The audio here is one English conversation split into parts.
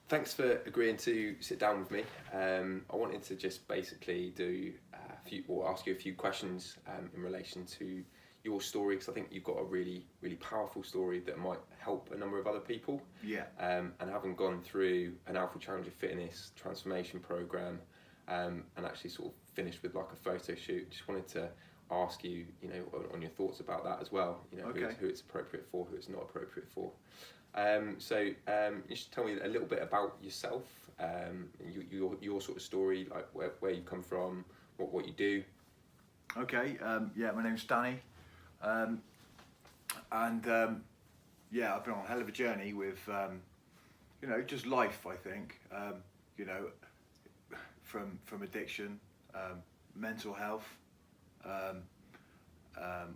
Thanks for agreeing to sit down with me. I wanted to just basically do a few, or ask you a few questions in relation to your story, because I think you've got a really, really powerful story that might help a number of other people. Yeah. And having gone through an Alpha Challenger Fitness transformation program, and actually sort of finished with like a photo shoot, just wanted to ask you, on your thoughts about that as well. Okay. Who it's appropriate for, who it's not appropriate for. You should tell me a little bit about yourself, your sort of story, like where you come from, what you do. Okay. My name's Danny, and I've been on a hell of a journey with, just life. I think, from addiction, mental health,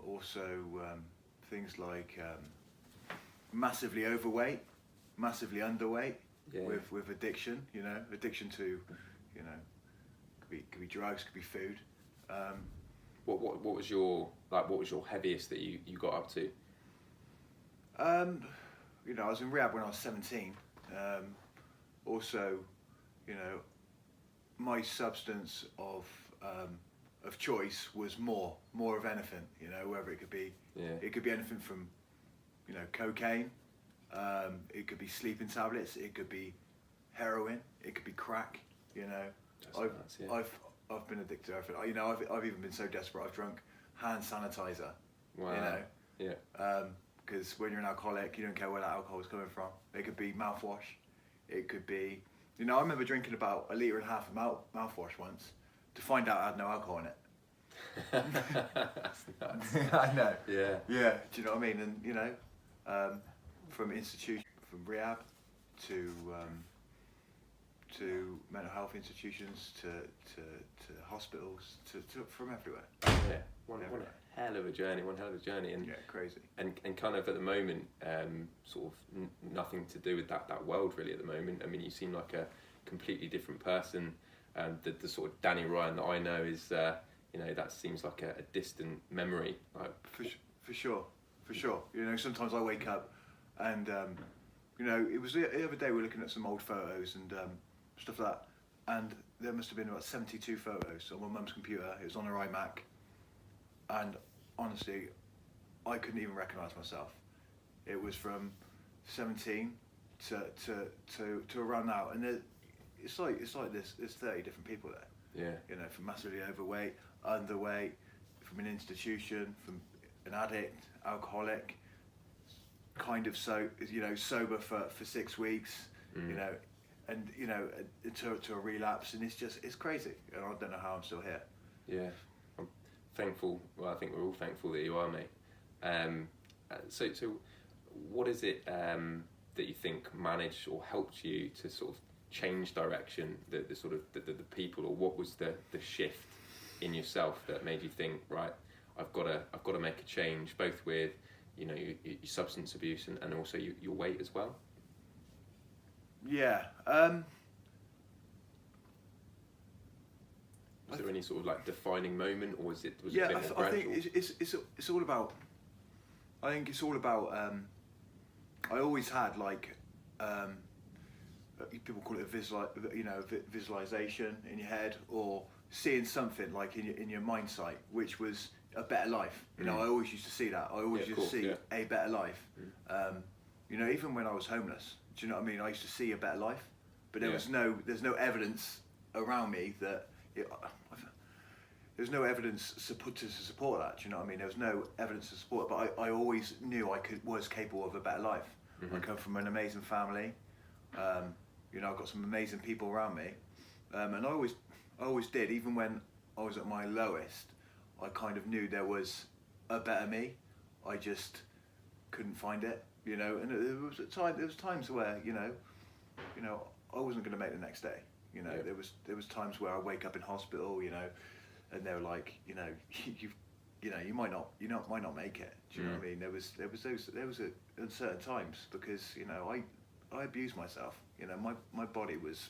also things like massively overweight, massively underweight. Yeah. With addiction, addiction to, could be drugs, could be food. What was your heaviest that you got up to? I was in rehab when I was 17. Also, my substance of choice was more of anything. Whether it could be, it could be anything from, cocaine. It could be sleeping tablets. It could be heroin. It could be crack. I've been addicted to everything. I've even been so desperate I've drunk hand sanitizer. Wow. Because when you're an alcoholic, you don't care where that alcohol is coming from. It could be mouthwash. It could be, I remember drinking about 1.5 litres of mouthwash once to find out I had no alcohol in it. That's nuts. I know. Yeah. Yeah. Do you know what I mean? And from rehab to mental health institutions to hospitals from everywhere. Yeah. One hell of a journey, and yeah, crazy. And kind of at the moment, sort of nothing to do with that world really at the moment. I mean, you seem like a completely different person. The sort of Danny Ryan that I know is, that seems like a distant memory. Like for sure. Sometimes I wake up and, it was the other day we were looking at some old photos and stuff like that, and there must have been about 72 photos on my mum's computer. It was on her iMac, and honestly, I couldn't even recognise myself. It was from 17 to around now, and it's like there's 30 different people there. Yeah. From massively overweight, underweight, from an institution, from an addict, alcoholic, kind of sober for 6 weeks, and to a relapse, and it's crazy, and I don't know how I'm still here. Yeah, I'm thankful. Well, I think we're all thankful that you are, mate. So what is it that you think managed or helped you to sort of change direction? The sort of the people, or what was the shift in yourself that made you think, right, I've got to make a change, both with your substance abuse and also your weight as well? Yeah. Was there any sort of like defining moment, or was it a bit more I gradual? think it's all about. I think it's all about. I always had like, people call it visualization in your head, or seeing something like in your mind sight, which was a better life. I always used to see that. I always used to see a better life. Even when I was homeless, do you know what I mean? I used to see a better life, but there's no evidence around me that there's no evidence to support that. Do you know what I mean? There was no evidence to support it, but I always knew I was capable of a better life. I come from an amazing family. I've got some amazing people around me, and I always did. Even when I was at my lowest, I kind of knew there was a better me. I just couldn't find it, and there was times where I wasn't going to make the next day. There was times where I wake up in hospital, and they were like, you might not make it. Do you know what I mean? There was uncertain times because I abused myself. My body was,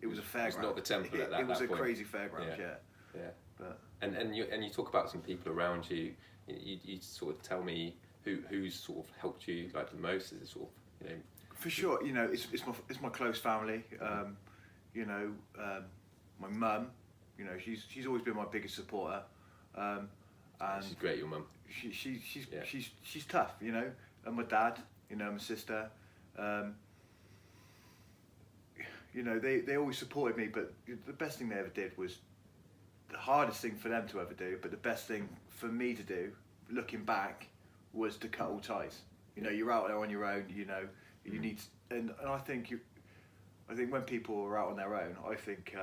it was a fairground. It's not the temple at that point. It was a crazy fairground. Yeah. But and you talk about some people around you. You sort of tell me who's sort of helped you like the most. Is it sort of For sure, you know, it's my close family. My mum, you know, she's always been my biggest supporter. And she's great, your mum. She's tough, you know. And my dad, you know, my sister. You know, they always supported me, but the best thing they ever did was the hardest thing for them to ever do, but the best thing for me to do, looking back, was to cut all ties. You know, you're out there on your own. You know, you need, and I think when people are out on their own, I think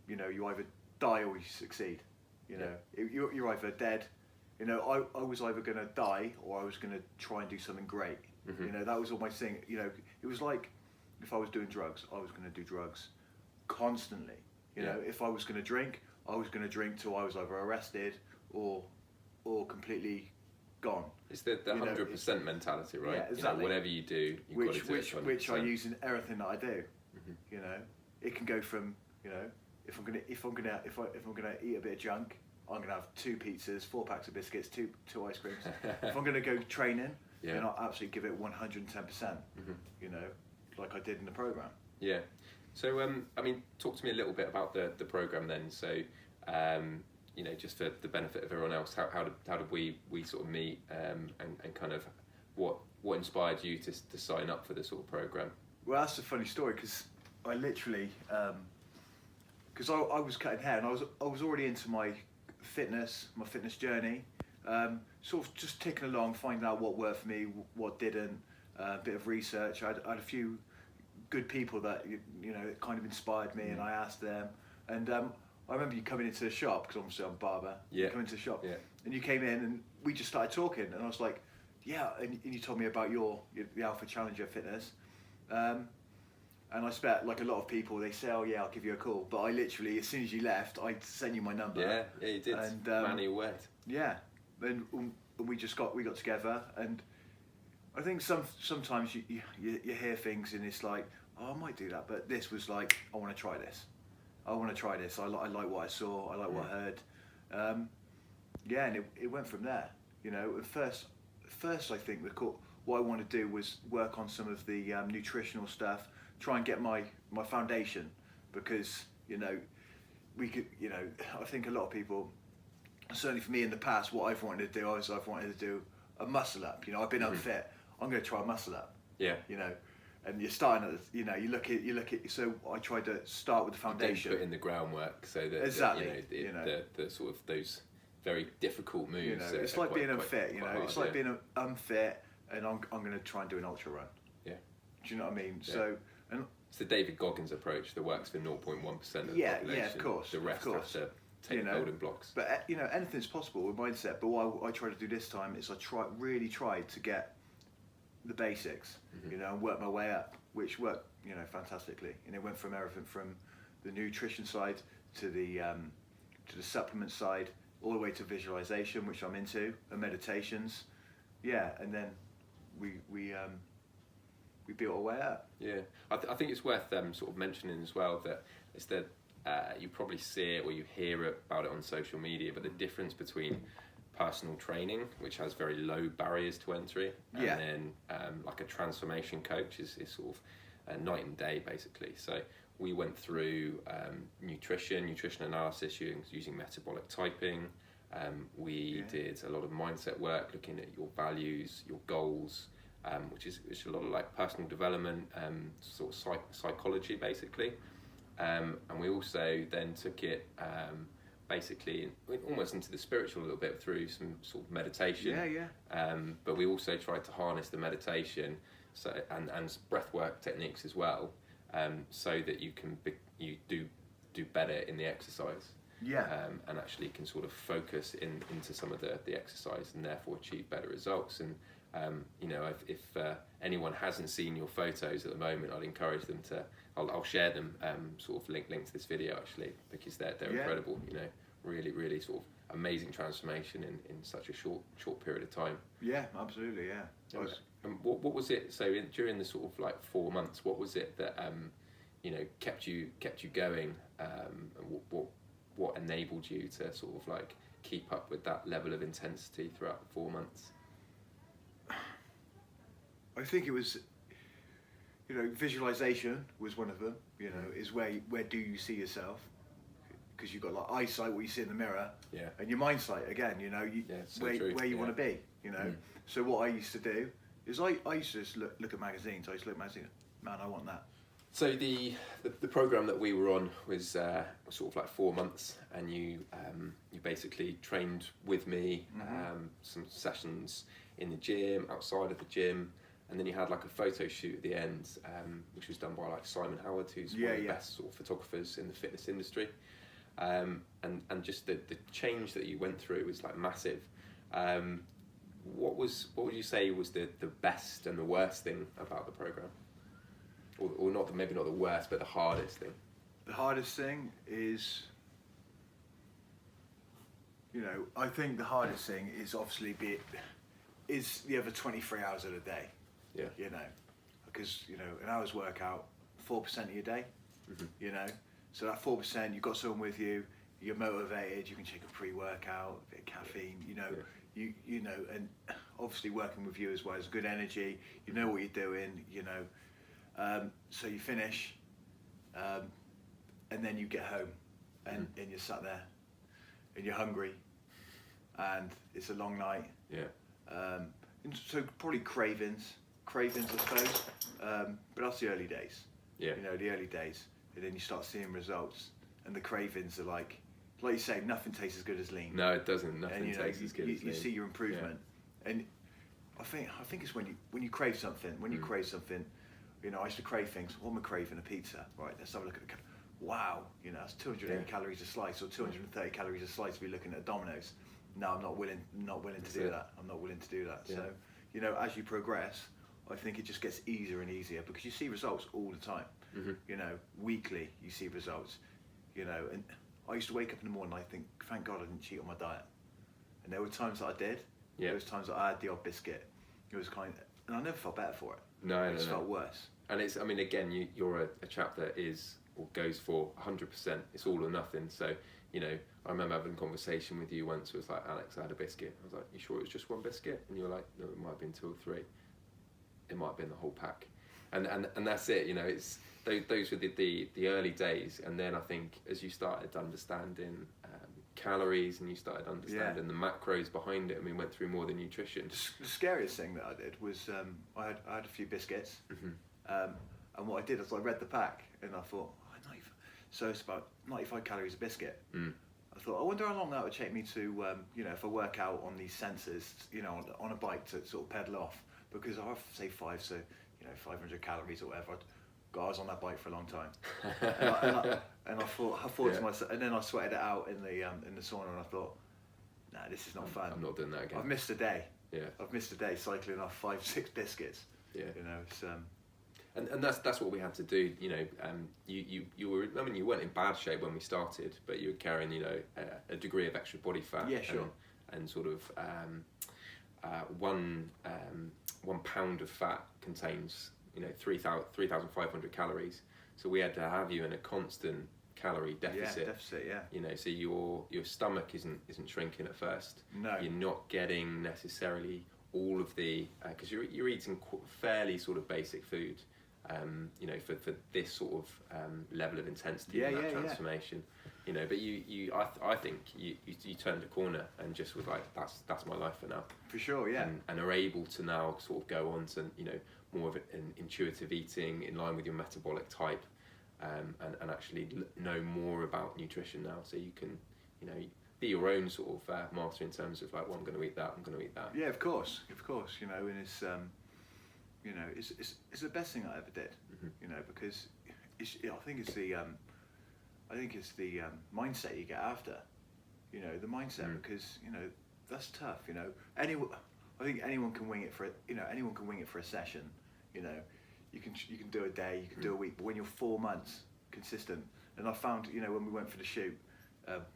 you know, you either die or you succeed. You know, you're either dead. You know, I was either going to die or I was going to try and do something great. You know, that was all my thing. You know, it was like if I was doing drugs, I was going to do drugs constantly. You know, if I was going to drink, I was going to drink till I was either arrested or completely gone. It's the 100% mentality, right? Yeah, exactly. You know, whatever you do, you've got to do it 100%. Which I use in everything that I do. You know, it can go from, you know, if I'm gonna eat a bit of junk, I'm gonna have 2 pizzas, 4 packs of biscuits, two ice creams. If I'm gonna go training, then I'll absolutely give it 110%. You know, like I did in the program. Yeah. So I mean, talk to me a little bit about the program then. So you know, just for the benefit of everyone else, how did we sort of meet and kind of what inspired you to sign up for this sort of program? Well, that's a funny story because I literally because I was cutting hair and I was already into my fitness journey, sort of just ticking along, finding out what worked for me, what didn't, a bit of research. I had a few good people that you know it kind of inspired me, and I asked them. And I remember you coming into the shop because obviously I'm a barber. You come into the shop, and you came in and we just started talking, and I was like, yeah, and you told me about the Alpha Challenger Fitness. And I expect, like a lot of people, they say, oh yeah, I'll give you a call. But I literally, as soon as you left, I sent you my number. Yeah, you did. And man, you went. Yeah, and we got together, and I think sometimes you hear things and it's like, oh, I might do that, but this was like, I want to try this. I like what I saw. I like what I heard. And it went from there. You know, at first I think what I wanted to do was work on some of the nutritional stuff, try and get my foundation, because you know we could, you know, I think a lot of people, certainly for me in the past, what I've wanted to do is I've wanted to do a muscle up. You know, I've been unfit. I'm going to try a muscle up. Yeah. You know, and you're starting at, you know, you look at. So I tried to start with the foundation. Put in the groundwork so that exactly. The sort of those very difficult moves. You know, it's like being unfit. You know, it's like being unfit, and I'm going to try and do an ultra run. Yeah. Do you know what I mean? Yeah. So. And it's the David Goggins approach that works for 0.1% of the population. Yeah, of course. The rest have to take building blocks. But you know, anything's possible with mindset. But what I tried to do this time is I really tried to get the basics, you know, and work my way up, which worked, you know, fantastically. And it went from everything from the nutrition side to the supplement side, all the way to visualization, which I'm into, and meditations. Yeah, and then we built our way up. Yeah, I think it's worth sort of mentioning as well that it's that you probably see it or you hear about it on social media, but the difference between personal training, which has very low barriers to entry, and then like a transformation coach is sort of night and day basically. So we went through nutrition analysis using metabolic typing. We did a lot of mindset work, looking at your values, your goals, which is a lot of like personal development, sort of psychology basically. And we also then took it basically almost into the spiritual a little bit through some sort of meditation. But we also tried to harness the meditation and breath work techniques as well, so that you do better in the exercise. And actually can sort of focus into some of the exercise and therefore achieve better results. And you know, if anyone hasn't seen your photos at the moment, I'd encourage them to. I'll share them, sort of link to this video actually, because they're incredible. You know, really sort of amazing transformation in such a short period of time. Yeah, absolutely. Yeah. What was it? So during the sort of like 4 months, what was it that you know kept you going? And what enabled you to sort of like keep up with that level of intensity throughout the 4 months? I think it was you know, visualization was one of them. You know, is where do you see yourself? Because you've got like eyesight, what you see in the mirror, and your mind sight again. You know, where you want to be. You know, so what I used to do is I used to just look at magazines. I used to look at magazines. Man, I want that. So the program that we were on was sort of like 4 months, and you basically trained with me, some sessions in the gym, outside of the gym, and then you had like a photo shoot at the end, which was done by like Simon Howard, who's one of the best sort of photographers in the fitness industry, and just the change that you went through was like massive. What would you say was the best and the worst thing about the program? Or not, maybe not the worst, but the hardest thing. The hardest thing is, you know, I think the hardest thing is obviously is the other 23 hours of the day. Yeah. You know, because, you know, an hour's workout, 4% of your day. You know, so that 4%, you've got someone with you, you're motivated, you can take a pre-workout, a bit of caffeine. You know, you know, and obviously working with you as well as good energy. You know what you're doing. You know. So you finish, and then you get home, and you're sat there, and you're hungry, and it's a long night. And so probably cravings, I suppose. But that's the early days. You know, the early days, and then you start seeing results, and the cravings are like you say, nothing tastes as good as lean. No, it doesn't. Nothing tastes as good as lean. You see your improvement, and I think it's when you crave something. When you crave something. You know, I used to crave things. What am I craving? A pizza, right? Let's have a look at the. Wow, you know, that's 280 calories a slice, or 230 calories a slice. To be looking at Domino's. No, I'm not willing to do that. I'm not willing to do that. So, you know, as you progress, I think it just gets easier and easier because you see results all the time. You know, weekly you see results. You know, and I used to wake up in the morning and I think, thank God I didn't cheat on my diet. And there were times that I did. There was times that I had the odd biscuit. It was and I never felt better for it. No, it just felt worse. And it's, I mean, again, you're a chap that is or goes for 100%. It's all or nothing. So, you know, I remember having a conversation with you once. It was like, Alex, I had a biscuit. I was like, you sure it was just one biscuit? And you were like, no, it might have been 2 or 3. It might have been the whole pack. And that's it. You know, it's those were the early days. And then I think as you started understanding calories and you started understanding the macros behind it, and we went through more the nutrition. The scariest thing that I did was I had a few biscuits, and what I did is I read the pack and I thought, so it's about 95 calories a biscuit. I thought, I wonder how long that would take me to, you know, if I work out on these sensors, you know, on a bike to sort of pedal off, because I have say 500 calories or whatever. I was on that bike for a long time, and I thought to myself, and then I sweated it out in the sauna, and I thought, nah, this is not fun. I'm not doing that again. I've missed a day. I've missed a day cycling off 5-6 biscuits. You know, it's and that's what we had to do. You know, you were, I mean, you weren't in bad shape when we started, but you were carrying, you know, a degree of extra body fat. Yeah, sure. And sort of 1 pound of fat contains, you know, 3,500 calories. So we had to have you in a constant calorie deficit. You know, so your stomach isn't shrinking at first. No. You're not getting necessarily all of the because you're eating fairly sort of basic food. You know, for this sort of level of intensity and that transformation. You know, but I think you turned a corner and just was like, that's my life for now. For sure, yeah. And are able to now sort of go on to, you know, more of an intuitive eating in line with your metabolic type, and actually know more about nutrition now, so you can, you know, be your own sort of master in terms of like, well, I'm going to eat that. Yeah, of course. You know, and it's you know, it's the best thing I ever did. You know, because I think it's the mindset you get after. You know, the mindset, because, you know, that's tough. You know, I think anyone can wing it for a session. You know, you can do a day, you can do a week, but when you're 4 months consistent, and I found, you know, when we went for the shoot,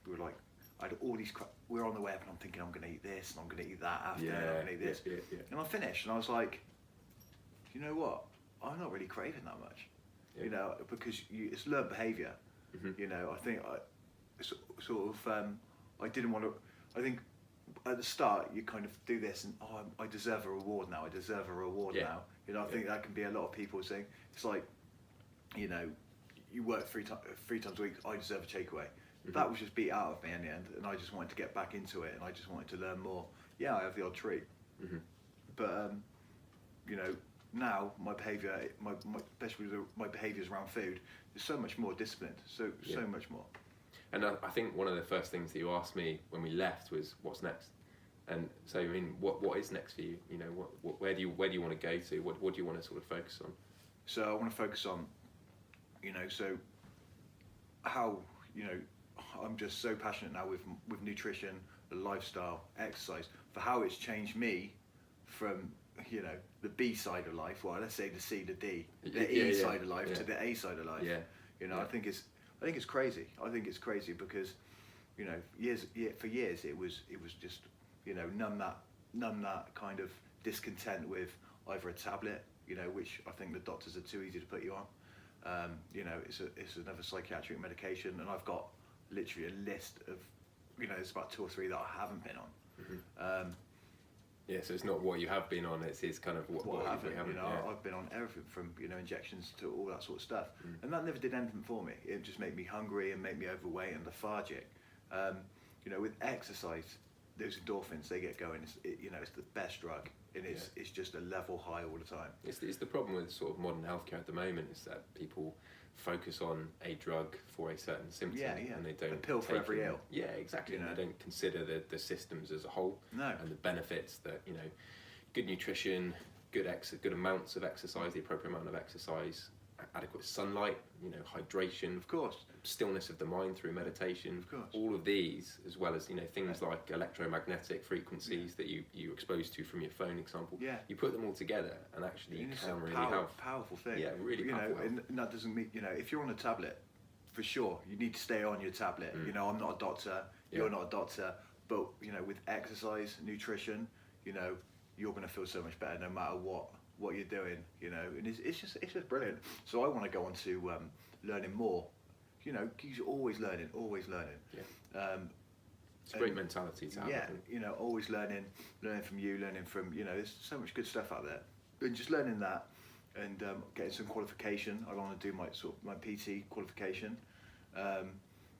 we were like, I had all these. We were on the way up, and I'm thinking, I'm going to eat this, and I'm going to eat that after, and I'm going to eat this, and I finished, and I was like, you know what? I'm not really craving that much. You know, because it's learned behaviour. You know, I think I didn't want to. I think at the start you kind of do this, and I deserve a reward now. I deserve a reward now. You know, I think that can be a lot of people's thing. It's like, you know, you work three times a week, I deserve a takeaway. That was just beat out of me in the end, and I just wanted to get back into it, and I just wanted to learn more. Yeah, I have the odd treat, but you know, now my behaviour, especially my behaviours around food, is so much more disciplined, so much more. And I think one of the first things that you asked me when we left was, "What's next?" And so, I mean, what is next for you? You know, where do you want to go to? What do you want to sort of focus on? So I want to focus on, you know, so how, you know, I'm just so passionate now with nutrition, lifestyle, exercise, for how it's changed me from, you know, the B side of life, well, let's say the C, the D, the E side of life to the A side of life. You know, I think it's crazy. I think it's crazy because, you know, for years it was just, you know, numb that kind of discontent with either a tablet, you know, which I think the doctors are too easy to put you on. You know, it's another psychiatric medication, and I've got literally a list of, you know, there's about 2 or 3 that I haven't been on. So it's not what you have been on, it's kind of what I haven't. You know, yeah. I've been on everything from, you know, injections to all that sort of stuff, and that never did anything for me. It just made me hungry and made me overweight and lethargic. You know, with exercise, those endorphins, they get going. You know, it's the best drug, and it's just a level high all the time. It's the problem with sort of modern healthcare at the moment is that people focus on a drug for a certain symptom, and they don't a pill for every ill. Yeah, exactly. You know? They don't consider the systems as a whole, and the benefits that, you know, good nutrition, good amounts of exercise, the appropriate amount of exercise, adequate sunlight, you know, hydration, of course, stillness of the mind through meditation, of course, all of these, as well as, you know, things like electromagnetic frequencies that you're exposed to from your phone, example. You put them all together, and actually you can really have powerful thing. Yeah, really powerful. You know, and that doesn't mean, you know, if you're on a tablet, for sure, you need to stay on your tablet. You know, I'm not a doctor, you're not a doctor, but, you know, with exercise, nutrition, you know, you're going to feel so much better no matter what you're doing, you know, and it's just brilliant. So I want to go on to learning more, you know, because you're always learning. It's a great mentality to have. You know, always learning from you, learning from, you know, there's so much good stuff out there, and just learning that, and getting some qualification. I want to do my PT qualification,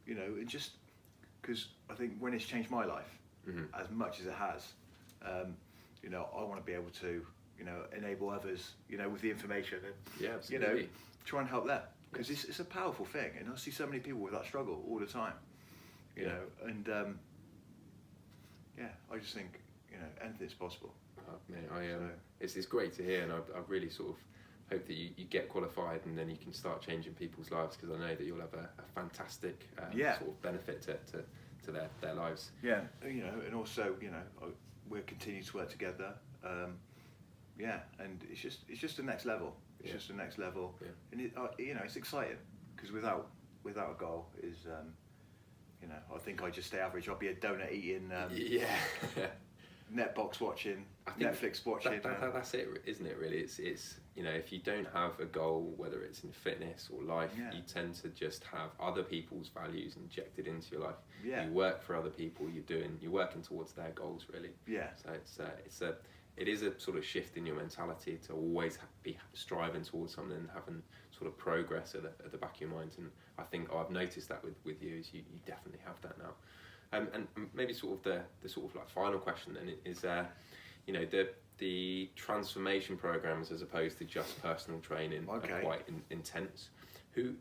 you know, and just because I think when it's changed my life as much as it has, you know, I want to be able to, you know, enable others, you know, with the information, and you know, try and help them, because it's a powerful thing, and I see so many people with that struggle all the time, you know, and I just think, you know, anything's possible. It's great to hear, and I really sort of hope that you get qualified and then you can start changing people's lives, because I know that you'll have a fantastic sort of benefit to their lives. Yeah, you know, and also, you know, we'll continue to work together. And it's just the next level. It's just the next level, and you know, it's exciting, because without a goal is, you know, I think I just stay average. I'll be a donut eating, Netbox watching, Netflix watching. That's it, isn't it? Really, it's you know, if you don't have a goal, whether it's in fitness or life, you tend to just have other people's values injected into your life. You work for other people. You're working towards their goals, really. So it is a sort of shift in your mentality to always be striving towards something and having sort of progress at the back of your mind. And I think I've noticed that with you, is you definitely have that now. And maybe sort of the sort of like final question then is, you know, the transformation programs as opposed to just personal training are quite intense. Who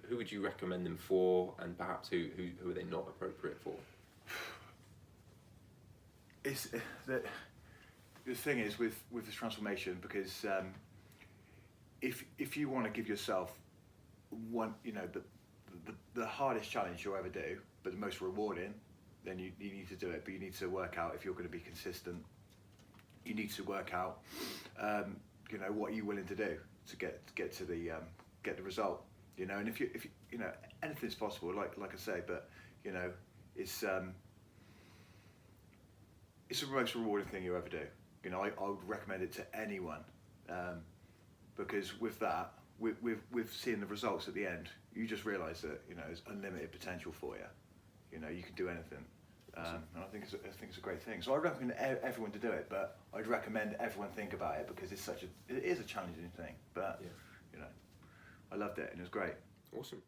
would you recommend them for, and perhaps who are they not appropriate for? It's the thing is with this transformation, because if you want to give yourself one, you know, the hardest challenge you'll ever do, but the most rewarding, then you need to do it. But you need to work out, if you're going to be consistent, you need to work out, you know, what you're willing to do to get to the result. You know, and if you you know, anything's possible, like I say, but you know, it's the most rewarding thing you ever do. You know, I would recommend it to anyone, because with that, with seeing the results at the end, you just realise that, you know, there's unlimited potential for you. You know, you can do anything. And I think it's a great thing. So I recommend everyone to do it, but I'd recommend everyone think about it because it is a challenging thing. But you know, I loved it and it was great. Awesome.